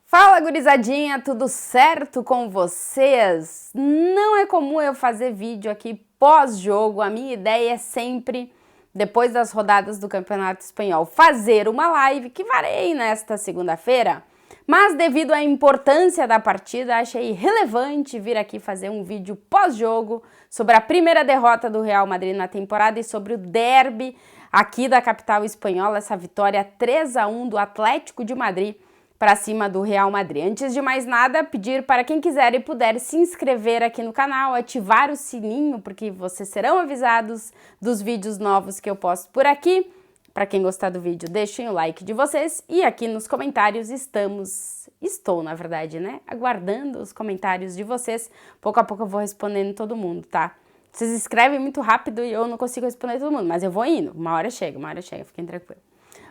Fala, gurizadinha, tudo certo com vocês? Não é comum eu fazer vídeo aqui pós-jogo, a minha ideia é sempre, depois das rodadas do Campeonato Espanhol, fazer uma live que farei nesta segunda-feira, mas devido à importância da partida, achei relevante vir aqui fazer um vídeo pós-jogo sobre a primeira derrota do Real Madrid na temporada e sobre o derby aqui da capital espanhola, essa vitória 3-1 do Atlético de Madrid para cima do Real Madrid. Antes de mais nada, pedir para quem quiser e puder se inscrever aqui no canal, ativar o sininho, porque vocês serão avisados dos vídeos novos que eu posto por aqui. Para quem gostar do vídeo, deixem o like de vocês e aqui nos comentários estou, na verdade, né, aguardando os comentários de vocês. Pouco a pouco eu vou respondendo todo mundo, tá? Vocês escrevem muito rápido e eu não consigo responder todo mundo, mas eu vou indo. Uma hora chega, fiquem tranquilos.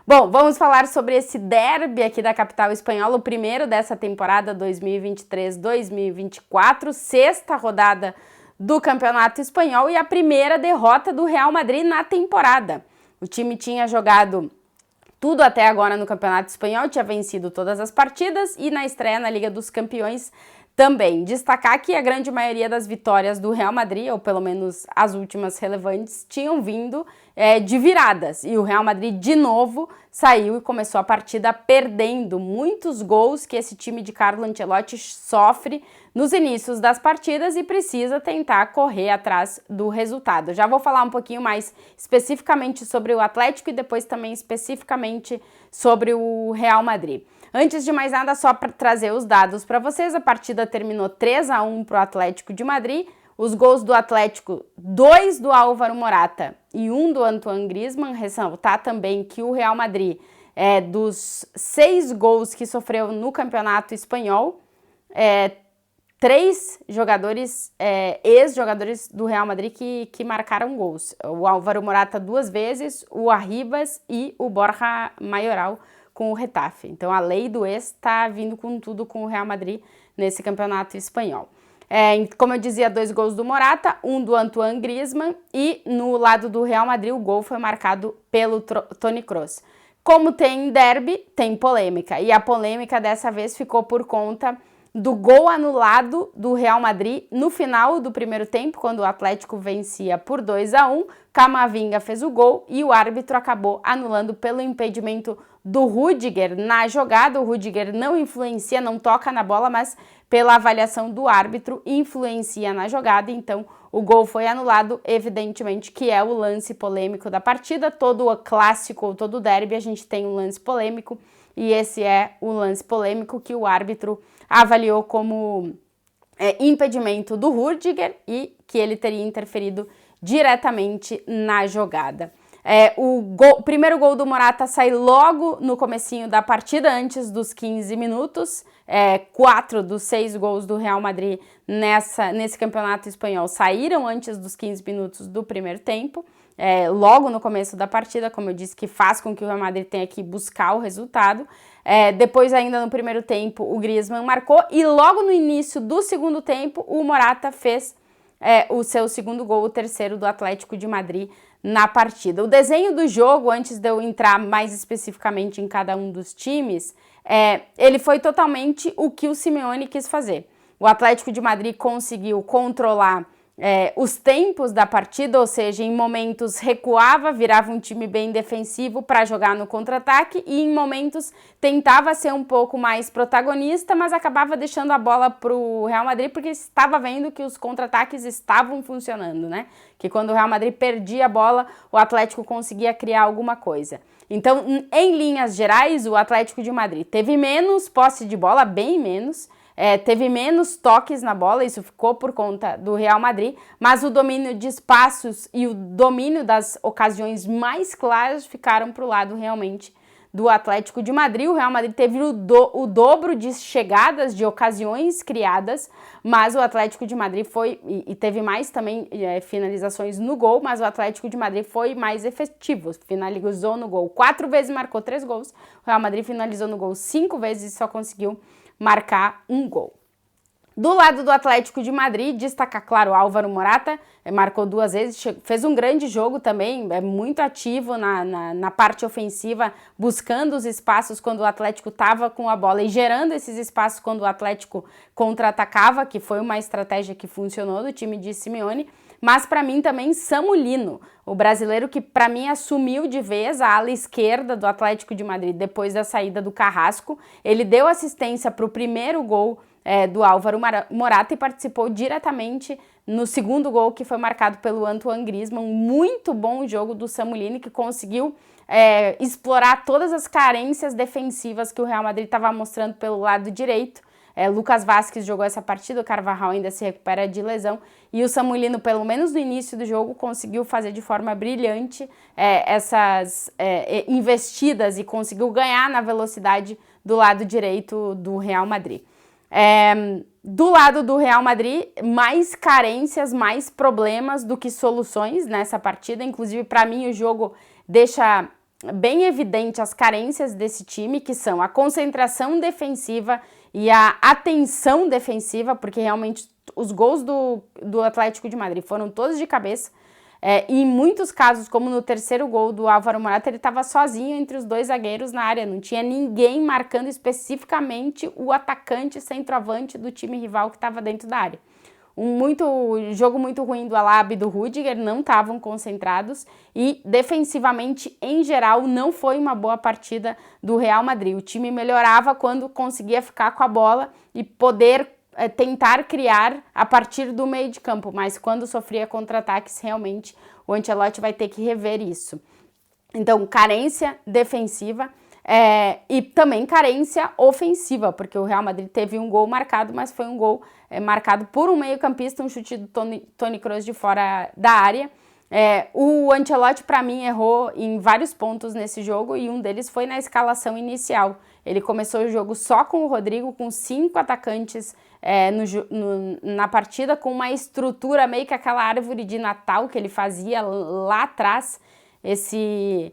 Bom, vamos falar sobre esse derby aqui da capital espanhola, o primeiro dessa temporada 2023-2024, sexta rodada do Campeonato Espanhol e a primeira derrota do Real Madrid na temporada. O time tinha jogado tudo até agora no Campeonato Espanhol, tinha vencido todas as partidas e na estreia na Liga dos Campeões também. Destacar que a grande maioria das vitórias do Real Madrid, ou pelo menos as últimas relevantes, tinham vindo de viradas. E o Real Madrid, de novo, saiu e começou a partida perdendo muitos gols que esse time de Carlo Ancelotti sofre nos inícios das partidas e precisa tentar correr atrás do resultado. Já vou falar um pouquinho mais especificamente sobre o Atlético e depois também especificamente sobre o Real Madrid. Antes de mais nada, só para trazer os dados para vocês, a partida terminou 3-1 para o Atlético de Madrid. Os gols do Atlético, 2 do Álvaro Morata e 1 do Antoine Griezmann. Ressaltar também que o Real Madrid, dos 6 gols que sofreu no Campeonato Espanhol, 3 jogadores, ex-jogadores do Real Madrid que marcaram gols. O Álvaro Morata 2 vezes, o Arribas e o Borja Mayoral com o Getafe. Então a lei do ex está vindo com tudo com o Real Madrid nesse Campeonato Espanhol. Como eu dizia, 2 gols do Morata, 1 do Antoine Griezmann e no lado do Real Madrid o gol foi marcado pelo Toni Kroos. Como tem derby, tem polêmica e a polêmica dessa vez ficou por conta do gol anulado do Real Madrid no final do primeiro tempo, quando o Atlético vencia por 2-1, Camavinga fez o gol e o árbitro acabou anulando pelo impedimento do Rüdiger na jogada. O Rüdiger não influencia, não toca na bola, mas pela avaliação do árbitro influencia na jogada, então o gol foi anulado, evidentemente que é o lance polêmico da partida. Todo o clássico, todo o derby a gente tem um lance polêmico e esse é o lance polêmico que o árbitro avaliou como impedimento do Rüdiger e que ele teria interferido diretamente na jogada. O primeiro gol do Morata sai logo no comecinho da partida, antes dos 15 minutos. 4 dos 6 gols do Real Madrid nesse campeonato espanhol saíram antes dos 15 minutos do primeiro tempo. Logo no começo da partida, como eu disse, que faz com que o Real Madrid tenha que buscar o resultado. Depois, ainda no primeiro tempo, o Griezmann marcou e logo no início do segundo tempo, o Morata fez o seu segundo gol, o terceiro do Atlético de Madrid na partida. O desenho do jogo, antes de eu entrar mais especificamente em cada um dos times, ele foi totalmente o que o Simeone quis fazer. O Atlético de Madrid conseguiu controlar os tempos da partida, ou seja, em momentos recuava, virava um time bem defensivo para jogar no contra-ataque e em momentos tentava ser um pouco mais protagonista, mas acabava deixando a bola para o Real Madrid porque estava vendo que os contra-ataques estavam funcionando, né? Que quando o Real Madrid perdia a bola, o Atlético conseguia criar alguma coisa. Então, em linhas gerais, o Atlético de Madrid teve menos posse de bola, bem menos, teve menos toques na bola, isso ficou por conta do Real Madrid, mas o domínio de espaços e o domínio das ocasiões mais claras ficaram para o lado realmente do Atlético de Madrid. O Real Madrid teve o dobro de chegadas, de ocasiões criadas, mas o Atlético de Madrid foi, e teve mais também finalizações no gol, mas o Atlético de Madrid foi mais efetivo, finalizou no gol 4 vezes, marcou 3 gols, o Real Madrid finalizou no gol 5 vezes e só conseguiu marcar um gol. Do lado do Atlético de Madrid, destacar, claro, o Álvaro Morata, marcou 2 vezes, fez um grande jogo também, é muito ativo na parte ofensiva, buscando os espaços quando o Atlético estava com a bola e gerando esses espaços quando o Atlético contra-atacava, que foi uma estratégia que funcionou do time de Simeone. Mas para mim também Samu Lino, o brasileiro que para mim assumiu de vez a ala esquerda do Atlético de Madrid depois da saída do Carrasco. Ele deu assistência para o primeiro gol do Álvaro Morata e participou diretamente no segundo gol que foi marcado pelo Antoine Griezmann. Muito bom jogo do Samu Lino, que conseguiu explorar todas as carências defensivas que o Real Madrid estava mostrando pelo lado direito. Lucas Vázquez jogou essa partida, o Carvajal ainda se recupera de lesão, e o Samu Lino, pelo menos no início do jogo, conseguiu fazer de forma brilhante essas investidas e conseguiu ganhar na velocidade do lado direito do Real Madrid. Do lado do Real Madrid, mais carências, mais problemas do que soluções nessa partida. Inclusive, para mim, o jogo deixa bem evidente as carências desse time, que são a concentração defensiva e a atenção defensiva, porque realmente os gols do Atlético de Madrid foram todos de cabeça. E em muitos casos, como no terceiro gol do Álvaro Morata, ele estava sozinho entre os 2 zagueiros na área, não tinha ninguém marcando especificamente o atacante centroavante do time rival que estava dentro da área. Jogo muito ruim do Alaba e do Rüdiger, não estavam concentrados e defensivamente, em geral, não foi uma boa partida do Real Madrid. O time melhorava quando conseguia ficar com a bola e poder tentar criar a partir do meio de campo, mas quando sofria contra-ataques, realmente o Ancelotti vai ter que rever isso. Então, carência defensiva e também carência ofensiva, porque o Real Madrid teve um gol marcado, mas foi um gol marcado por um meio-campista, um chute do Toni Kroos de fora da área. O Ancelotti, para mim, errou em vários pontos nesse jogo e um deles foi na escalação inicial. Ele começou o jogo só com o Rodrigo, com 5 atacantes na partida, com uma estrutura meio que aquela árvore de Natal que ele fazia lá atrás, esse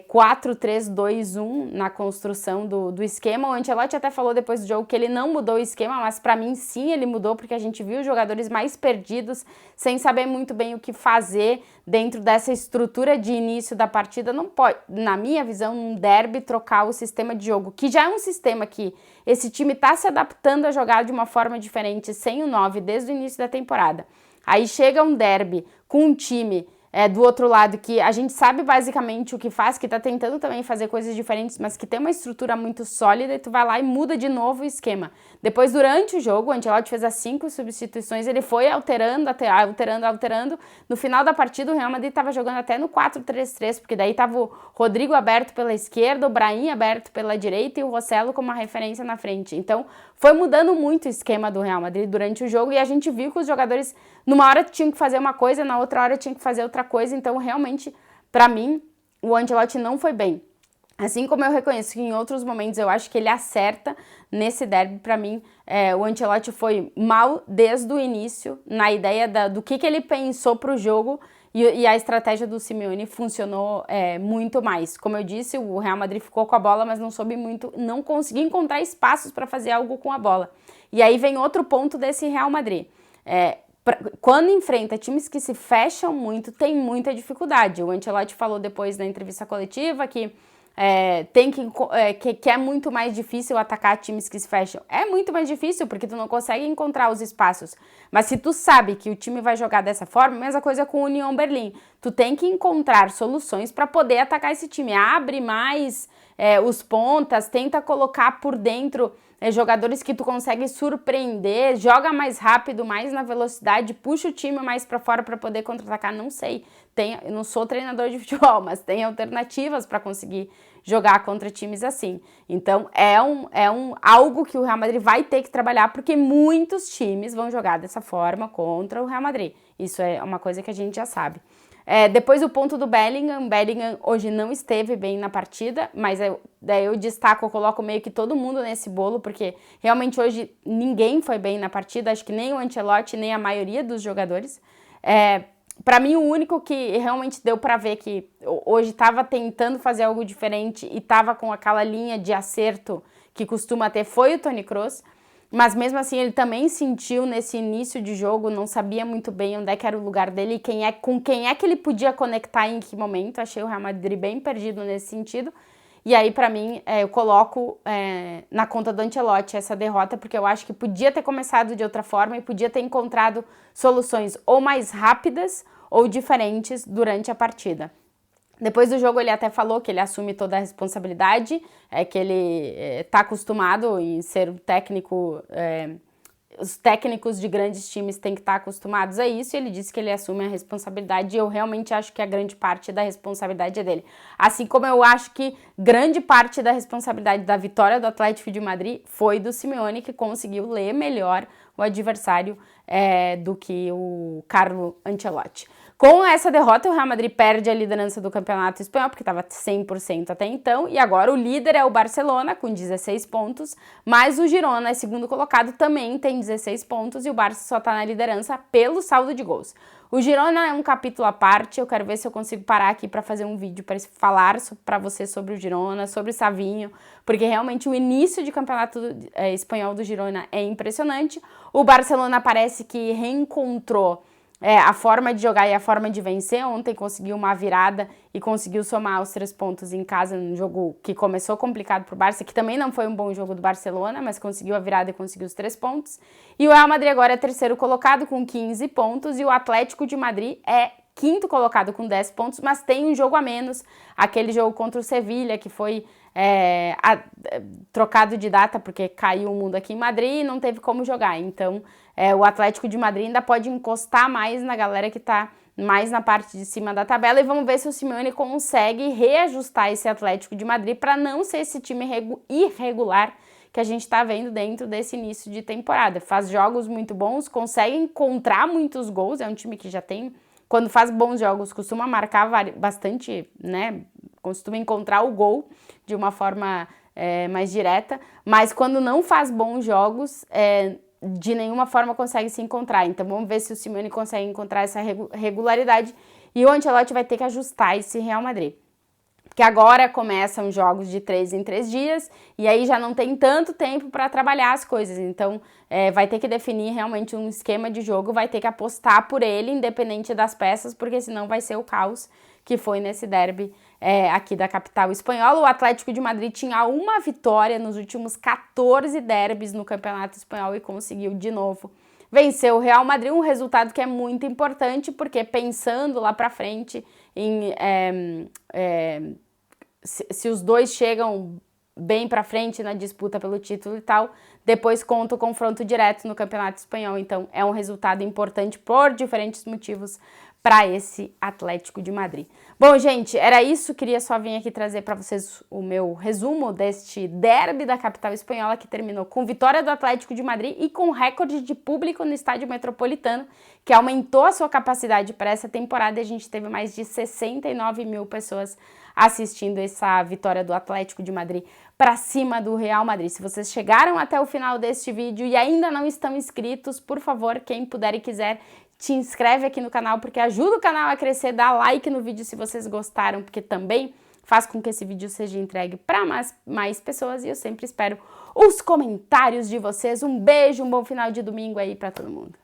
4-3-2-1 na construção do esquema. O Ancelotti até falou depois do jogo que ele não mudou o esquema, mas para mim sim ele mudou, porque a gente viu os jogadores mais perdidos, sem saber muito bem o que fazer dentro dessa estrutura de início da partida. Não pode, na minha visão, num derby, trocar o sistema de jogo, que já é um sistema que esse time está se adaptando a jogar de uma forma diferente, sem o 9, desde o início da temporada. Aí chega um derby com um time do outro lado, que a gente sabe basicamente o que faz, que tá tentando também fazer coisas diferentes, mas que tem uma estrutura muito sólida, e tu vai lá e muda de novo o esquema. Depois, durante o jogo, o Ancelotti fez as 5 substituições, ele foi alterando. No final da partida, o Real Madrid tava jogando até no 4-3-3, porque daí tava o Rodrigo aberto pela esquerda, o Brahim aberto pela direita e o Rossello como uma referência na frente. Então, foi mudando muito o esquema do Real Madrid durante o jogo, e a gente viu que os jogadores, numa hora tinham que fazer uma coisa, na outra hora tinham que fazer outra coisa. Então, realmente, para mim, o Ancelotti não foi bem. Assim como eu reconheço que em outros momentos eu acho que ele acerta, nesse derby, para mim, o Ancelotti foi mal desde o início, na ideia do que ele pensou para o jogo, e a estratégia do Simeone funcionou muito mais. Como eu disse, o Real Madrid ficou com a bola, mas não conseguiu encontrar espaços para fazer algo com a bola. E aí vem outro ponto desse Real Madrid. Quando enfrenta times que se fecham muito, tem muita dificuldade. O Ancelotti falou depois na entrevista coletiva que que é muito mais difícil atacar times que se fecham. É muito mais difícil porque tu não consegue encontrar os espaços. Mas se tu sabe que o time vai jogar dessa forma, mesma coisa com o União Berlim. Tu tem que encontrar soluções para poder atacar esse time. Abre mais os pontas, tenta colocar por dentro jogadores que tu consegue surpreender, joga mais rápido, mais na velocidade, puxa o time mais para fora para poder contra-atacar. Não sei, eu não sou treinador de futebol, mas tem alternativas para conseguir jogar contra times assim. Então algo que o Real Madrid vai ter que trabalhar, porque muitos times vão jogar dessa forma contra o Real Madrid. Isso é uma coisa que a gente já sabe. Depois o ponto do Bellingham hoje não esteve bem na partida, mas daí eu destaco, eu coloco meio que todo mundo nesse bolo, porque realmente hoje ninguém foi bem na partida, acho que nem o Ancelotti, nem a maioria dos jogadores. Para mim, o único que realmente deu para ver que hoje estava tentando fazer algo diferente e estava com aquela linha de acerto que costuma ter foi o Toni Kroos. mas mesmo assim ele também sentiu nesse início de jogo, não sabia muito bem onde é que era o lugar dele e com quem é que ele podia conectar em que momento. Achei o Real Madrid bem perdido nesse sentido. E aí, para mim, eu coloco na conta do Ancelotti essa derrota, porque eu acho que podia ter começado de outra forma e podia ter encontrado soluções ou mais rápidas ou diferentes durante a partida. Depois do jogo ele até falou que ele assume toda a responsabilidade, que ele tá acostumado em ser um técnico, os técnicos de grandes times têm que estar acostumados a isso, e ele disse que ele assume a responsabilidade, e eu realmente acho que a grande parte da responsabilidade é dele. Assim como eu acho que grande parte da responsabilidade da vitória do Atlético de Madrid foi do Simeone, que conseguiu ler melhor o adversário do que o Carlo Ancelotti. Com essa derrota, o Real Madrid perde a liderança do campeonato espanhol, porque estava 100% até então, e agora o líder é o Barcelona, com 16 pontos, mas o Girona, segundo colocado, também tem 16 pontos, e o Barça só está na liderança pelo saldo de gols. O Girona é um capítulo à parte, eu quero ver se eu consigo parar aqui para fazer um vídeo para falar para você sobre o Girona, sobre o Savinho, porque realmente o início de campeonato espanhol do Girona é impressionante. O Barcelona parece que reencontrou a forma de jogar e a forma de vencer. Ontem conseguiu uma virada e conseguiu somar os 3 pontos em casa num jogo que começou complicado para o Barça, que também não foi um bom jogo do Barcelona, mas conseguiu a virada e conseguiu os 3 pontos. E o Real Madrid agora é terceiro colocado com 15 pontos e o Atlético de Madrid é quinto colocado com 10 pontos, mas tem um jogo a menos, aquele jogo contra o Sevilla, que foi trocado de data porque caiu o mundo aqui em Madrid e não teve como jogar. Então, o Atlético de Madrid ainda pode encostar mais na galera que tá mais na parte de cima da tabela, e vamos ver se o Simeone consegue reajustar esse Atlético de Madrid para não ser esse time irregular que a gente está vendo dentro desse início de temporada. Faz jogos muito bons, consegue encontrar muitos gols, é um time que já tem, quando faz bons jogos, costuma marcar bastante, né? Costuma encontrar o gol de uma forma mais direta, mas quando não faz bons jogos, de nenhuma forma consegue se encontrar. Então vamos ver se o Simeone consegue encontrar essa regularidade, e o Ancelotti vai ter que ajustar esse Real Madrid. Porque agora começam jogos de 3 em 3 dias, e aí já não tem tanto tempo para trabalhar as coisas. Então vai ter que definir realmente um esquema de jogo, vai ter que apostar por ele, independente das peças, porque senão vai ser o caos que foi nesse derby aqui da capital espanhola. O Atlético de Madrid tinha uma vitória nos últimos 14 derbys no campeonato espanhol e conseguiu de novo vencer o Real Madrid, um resultado que é muito importante, porque pensando lá para frente em se os dois chegam bem para frente na disputa pelo título e tal, depois conta o confronto direto no Campeonato Espanhol. Então é um resultado importante por diferentes motivos para esse Atlético de Madrid. Bom, gente, era isso. Queria só vir aqui trazer para vocês o meu resumo deste derby da capital espanhola, que terminou com vitória do Atlético de Madrid e com recorde de público no Estádio Metropolitano, que aumentou a sua capacidade para essa temporada, e a gente teve mais de 69 mil pessoas assistindo essa vitória do Atlético de Madrid para cima do Real Madrid. Se vocês chegaram até o final deste vídeo e ainda não estão inscritos, por favor, quem puder e quiser, te inscreve aqui no canal, porque ajuda o canal a crescer. Dá like no vídeo se vocês gostaram, porque também faz com que esse vídeo seja entregue para mais pessoas, e eu sempre espero os comentários de vocês. Um beijo, um bom final de domingo aí para todo mundo.